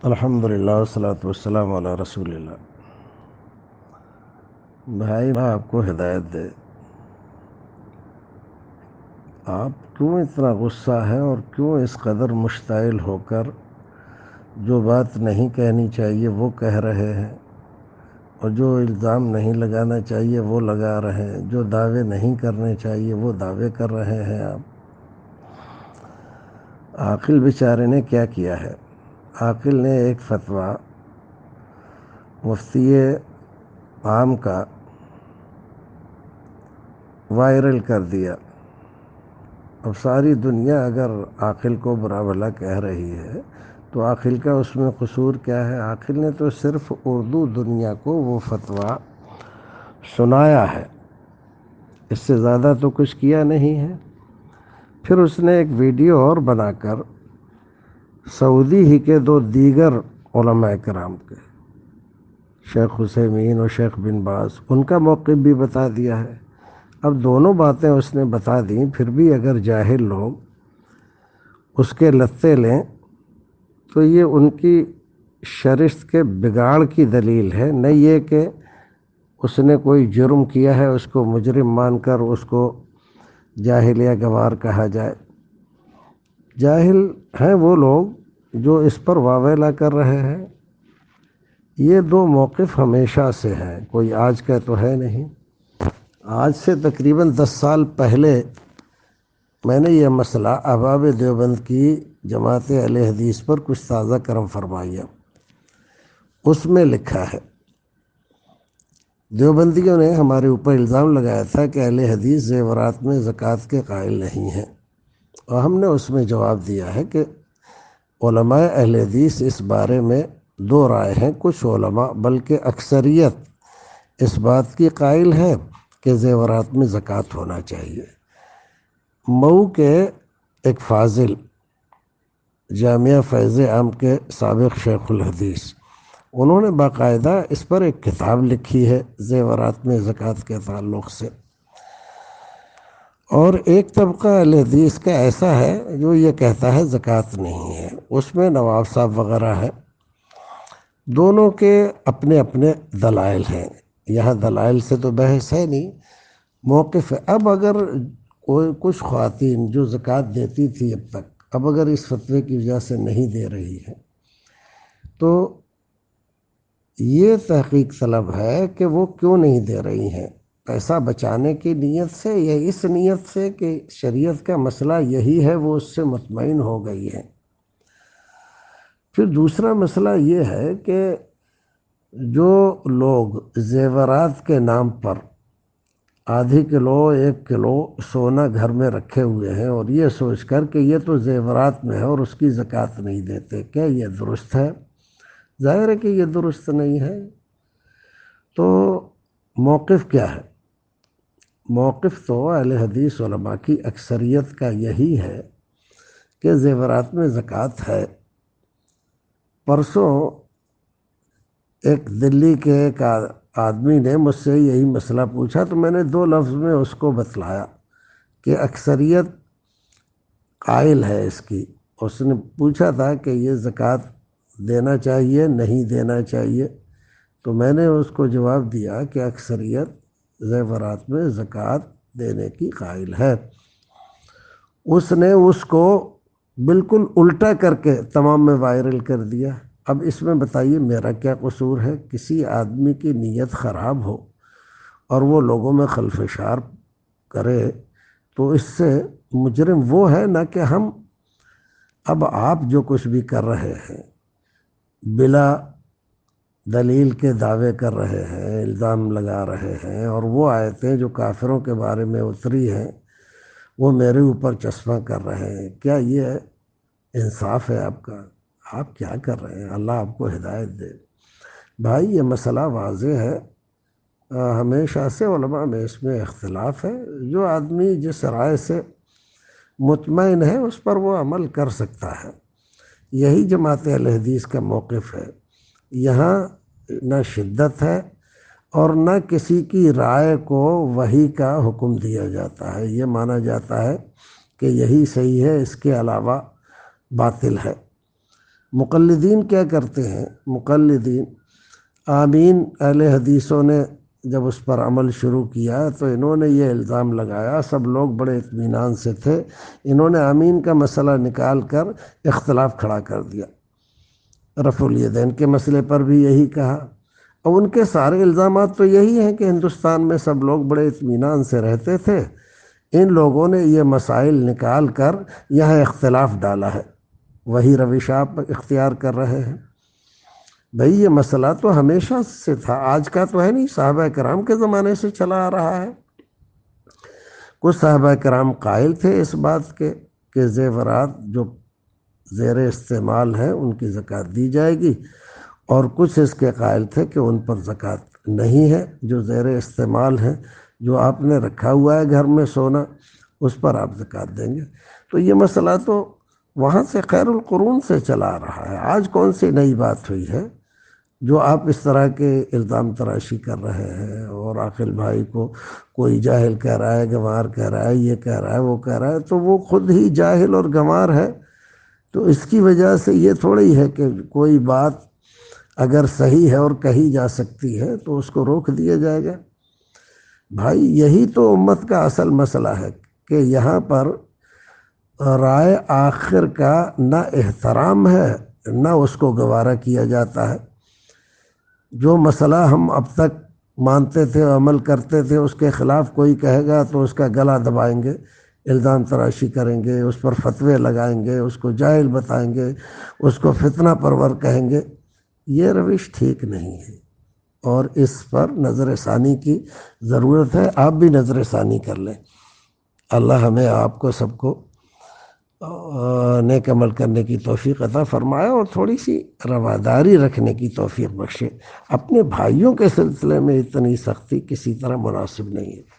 الحمدللہ والصلاۃ والسلام علی رسول اللہ۔ بھائی آپ کو ہدایت دے، آپ کیوں اتنا غصہ ہے اور کیوں اس قدر مشتعل ہو کر جو بات نہیں کہنی چاہیے وہ کہہ رہے ہیں، اور جو الزام نہیں لگانا چاہیے وہ لگا رہے ہیں، جو دعوے نہیں کرنے چاہیے وہ دعوے کر رہے ہیں۔ آپ عاقل بیچارے نے کیا کیا ہے؟ عاقل نے ایک فتویٰ مفتی عام کا وائرل کر دیا۔ اب ساری دنیا اگر عاقل کو برا بھلا کہہ رہی ہے تو عاقل کا اس میں قصور کیا ہے؟ عاقل نے تو صرف اردو دنیا کو وہ فتویٰ سنایا ہے، اس سے زیادہ تو کچھ کیا نہیں ہے۔ پھر اس نے ایک ویڈیو اور بنا کر سعودی ہی کے دو دیگر علماء کرام کے، شیخ عثیمین اور شیخ بن باز، ان کا موقف بھی بتا دیا ہے۔ اب دونوں باتیں اس نے بتا دیں، پھر بھی اگر جاہل لوگ اس کے لتے لیں تو یہ ان کی شرست کے بگاڑ کی دلیل ہے، نہ یہ کہ اس نے کوئی جرم کیا ہے اس کو مجرم مان کر اس کو جاہل یا گوار کہا جائے۔ جاہل ہیں وہ لوگ جو اس پر واویلا کر رہے ہیں۔ یہ دو موقف ہمیشہ سے ہیں، کوئی آج کا تو ہے نہیں۔ آج سے تقریباً 10 سال پہلے میں نے یہ مسئلہ احباب دیوبند کی جماعت اہل حدیث پر کچھ تازہ کرم فرمایا، اس میں لکھا ہے دیوبندیوں نے ہمارے اوپر الزام لگایا تھا کہ اہل حدیث زیورات میں زکوٰۃ کے قائل نہیں ہیں، اور ہم نے اس میں جواب دیا ہے کہ علماء اہل حدیث اس بارے میں دو رائے ہیں۔ کچھ علماء بلکہ اکثریت اس بات کی قائل ہے کہ زیورات میں زکوٰۃ ہونا چاہیے۔ مئو کے ایک فاضل جامعہ فیض عام کے سابق شیخ الحدیث، انہوں نے باقاعدہ اس پر ایک کتاب لکھی ہے زیورات میں زکوٰۃ کے تعلق سے۔ اور ایک طبقہ اہل حدیث کا ایسا ہے جو یہ کہتا ہے زکوٰۃ نہیں ہے، اس میں نواب صاحب وغیرہ ہے۔ دونوں کے اپنے اپنے دلائل ہیں، یہاں دلائل سے تو بحث ہے نہیں، موقف ہے۔ اب اگر کوئی کچھ خواتین جو زکوٰۃ دیتی تھی اب تک، اب اگر اس فتوے کی وجہ سے نہیں دے رہی ہے تو یہ تحقیق طلب ہے کہ وہ کیوں نہیں دے رہی ہیں، پیسہ بچانے کی نیت سے یا اس نیت سے کہ شریعت کا مسئلہ یہی ہے وہ اس سے مطمئن ہو گئی ہے۔ پھر دوسرا مسئلہ یہ ہے کہ جو لوگ زیورات کے نام پر آدھی کلو 1 کلو سونا گھر میں رکھے ہوئے ہیں اور یہ سوچ کر کہ یہ تو زیورات میں ہے اور اس کی زکوٰۃ نہیں دیتے، کیا یہ درست ہے؟ ظاہر ہے کہ یہ درست نہیں ہے۔ تو موقف کیا ہے؟ موقف تو اہل حدیث علماء کی اکثریت کا یہی ہے کہ زیورات میں زکوٰۃ ہے۔ پرسوں ایک دلی کے ایک آدمی نے مجھ سے یہی مسئلہ پوچھا تو میں نے 2 لفظ میں اس کو بتلایا کہ اکثریت قائل ہے اس کی۔ اس نے پوچھا تھا کہ یہ زکوٰۃ دینا چاہیے نہیں دینا چاہیے، تو میں نے اس کو جواب دیا کہ اکثریت زیورات میں زکوٰۃ دینے کی قائل ہے۔ اس نے اس کو بالکل الٹا کر کے تمام میں وائرل کر دیا۔ اب اس میں بتائیے میرا کیا قصور ہے؟ کسی آدمی کی نیت خراب ہو اور وہ لوگوں میں خلفشار کرے تو اس سے مجرم وہ ہے، نہ کہ ہم۔ اب آپ جو کچھ بھی کر رہے ہیں بلا دلیل کے دعوے کر رہے ہیں، الزام لگا رہے ہیں، اور وہ آیتیں جو کافروں کے بارے میں اتری ہیں وہ میرے اوپر چشمہ کر رہے ہیں، کیا یہ انصاف ہے آپ کا؟ آپ کیا کر رہے ہیں؟ اللہ آپ کو ہدایت دے۔ بھائی یہ مسئلہ واضح ہے، ہمیشہ سے علماء میں اس میں اختلاف ہے، جو آدمی جس رائے سے مطمئن ہے اس پر وہ عمل کر سکتا ہے۔ یہی جماعت اہل حدیث کا موقف ہے، یہاں نہ شدت ہے اور نہ کسی کی رائے کو وحی کا حکم دیا جاتا ہے، یہ مانا جاتا ہے کہ یہی صحیح ہے، اس کے علاوہ باطل ہے۔ مقلدین کیا کرتے ہیں؟ مقلدین آمین اہل حدیثوں نے جب اس پر عمل شروع کیا تو انہوں نے یہ الزام لگایا، سب لوگ بڑے اطمینان سے تھے، انہوں نے آمین کا مسئلہ نکال کر اختلاف کھڑا کر دیا۔ رفع الیدین کے مسئلے پر بھی یہی کہا، اور ان کے سارے الزامات تو یہی ہیں کہ ہندوستان میں سب لوگ بڑے اطمینان سے رہتے تھے، ان لوگوں نے یہ مسائل نکال کر یہاں اختلاف ڈالا ہے، وہی روش آپ اختیار کر رہے ہیں۔ بھئی یہ مسئلہ تو ہمیشہ سے تھا، آج کا تو ہے نہیں، صحابہ کرام کے زمانے سے چلا آ رہا ہے۔ کچھ صحابہ کرام قائل تھے اس بات کے کہ زیورات جو زیر استعمال ہیں ان کی زکوٰۃ دی جائے گی، اور کچھ اس کے قائل تھے کہ ان پر زکوٰۃ نہیں ہے، جو زیر استعمال ہیں، جو آپ نے رکھا ہوا ہے گھر میں سونا، اس پر آپ زکوٰۃ دیں گے۔ تو یہ مسئلہ تو وہاں سے خیر القرون سے چلا آ رہا ہے، آج کون سی نئی بات ہوئی ہے جو آپ اس طرح کے الزام تراشی کر رہے ہیں؟ اور عاقل بھائی کو کوئی جاہل کہہ رہا ہے، گنوار کہہ رہا ہے، یہ کہہ رہا ہے، وہ کہہ رہا ہے، تو وہ خود ہی جاہل اور گنوار ہے۔ تو اس کی وجہ سے یہ تھوڑی ہے کہ کوئی بات اگر صحیح ہے اور کہی جا سکتی ہے تو اس کو روک دیا جائے گا۔ بھائی یہی تو امت کا اصل مسئلہ ہے کہ یہاں پر رائے آخر کا نہ احترام ہے، نہ اس کو گوارا کیا جاتا ہے۔ جو مسئلہ ہم اب تک مانتے تھے، عمل کرتے تھے، اس کے خلاف کوئی کہے گا تو اس کا گلا دبائیں گے، الزام تراشی کریں گے، اس پر فتوے لگائیں گے، اس کو جاہل بتائیں گے، اس کو فتنہ پرور کہیں گے۔ یہ روش ٹھیک نہیں ہے، اور اس پر نظر ثانی کی ضرورت ہے۔ آپ بھی نظر ثانی کر لیں۔ اللہ ہمیں آپ کو سب کو نیک عمل کرنے کی توفیق عطا فرمائے، اور تھوڑی سی رواداری رکھنے کی توفیق بخشے۔ اپنے بھائیوں کے سلسلے میں اتنی سختی کسی طرح مناسب نہیں ہے۔